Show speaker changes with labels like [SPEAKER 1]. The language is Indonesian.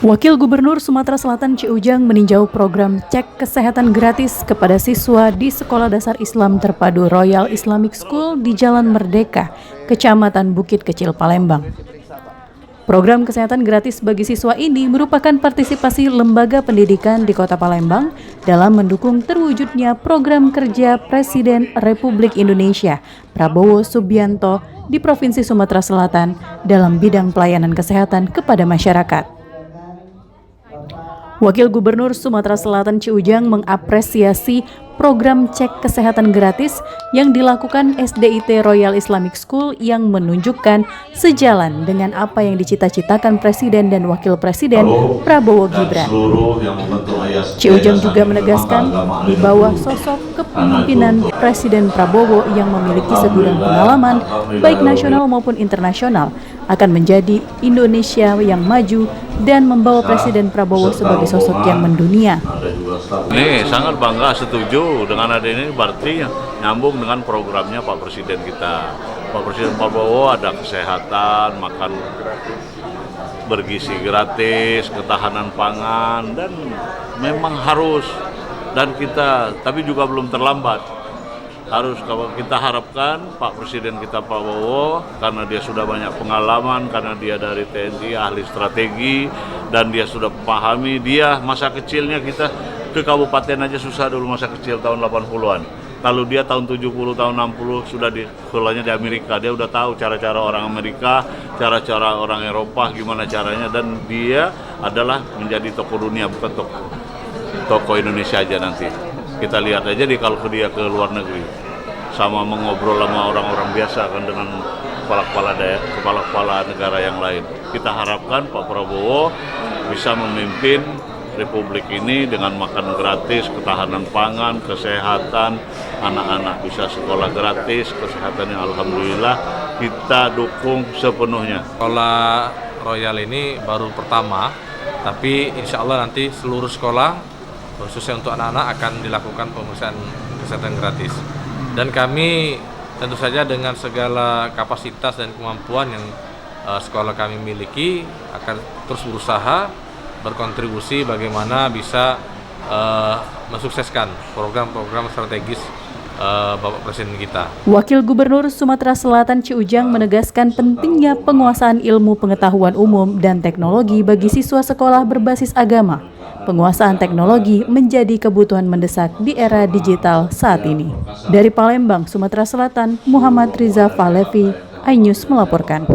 [SPEAKER 1] Wakil Gubernur Sumatera Selatan Ci Ujang meninjau program cek kesehatan gratis kepada siswa di Sekolah Dasar Islam Terpadu Royal Islamic School di Jalan Merdeka, Kecamatan Bukit Kecil, Palembang. Program kesehatan gratis bagi siswa ini merupakan partisipasi lembaga pendidikan di Kota Palembang dalam mendukung terwujudnya program kerja Presiden Republik Indonesia Prabowo Subianto di Provinsi Sumatera Selatan dalam bidang pelayanan kesehatan kepada masyarakat. Wakil Gubernur Sumatera Selatan Ci Ujang mengapresiasi program cek kesehatan gratis yang dilakukan SDIT Royal Islamic School yang menunjukkan sejalan dengan apa yang dicita-citakan Presiden dan Wakil Presiden Prabowo Gibran. Ci Ujang juga menegaskan di bawah sosok kepemimpinan Presiden Prabowo yang memiliki segudang pengalaman baik nasional maupun internasional akan menjadi Indonesia yang maju dan membawa Presiden Prabowo sebagai sosok yang mendunia.
[SPEAKER 2] Ini sangat bangga, setuju dengan ada ini, berarti nyambung dengan programnya Pak Presiden kita. Pak Presiden Prabowo ada kesehatan, makan bergizi gratis, ketahanan pangan, dan memang harus, dan kita, tapi juga belum terlambat. Harus kita harapkan Pak Presiden kita Prabowo, karena dia sudah banyak pengalaman, karena dia dari TNI, ahli strategi, dan dia sudah pahami, dia masa kecilnya kita ke kabupaten aja susah dulu masa kecil tahun 80-an. Kalau dia tahun 70, tahun 60 sudah di sekolahnya di Amerika, dia udah tahu cara-cara orang Amerika, cara-cara orang Eropa, gimana caranya, dan dia adalah menjadi tokoh dunia, bukan tokoh Indonesia aja nanti. Kita lihat aja kalau dia ke luar negeri, sama mengobrol sama orang-orang biasa kan dengan kepala-kepala negara yang lain. Kita harapkan Pak Prabowo bisa memimpin Republik ini dengan makan gratis, ketahanan pangan, kesehatan, anak-anak bisa sekolah gratis, kesehatannya alhamdulillah kita dukung sepenuhnya.
[SPEAKER 3] Sekolah Royal ini baru pertama, tapi insya Allah nanti seluruh sekolah, khususnya untuk anak-anak, akan dilakukan pemeriksaan kesehatan gratis. Dan kami tentu saja dengan segala kapasitas dan kemampuan yang sekolah kami miliki akan terus berusaha berkontribusi bagaimana bisa mensukseskan program-program strategis Bapak Presiden kita.
[SPEAKER 1] Wakil Gubernur Sumatera Selatan Ci Ujang menegaskan pentingnya penguasaan ilmu pengetahuan umum dan teknologi bagi siswa sekolah berbasis agama. Penguasaan teknologi menjadi kebutuhan mendesak di era digital saat ini. Dari Palembang, Sumatera Selatan, Muhammad Riza Falevi, iNews melaporkan.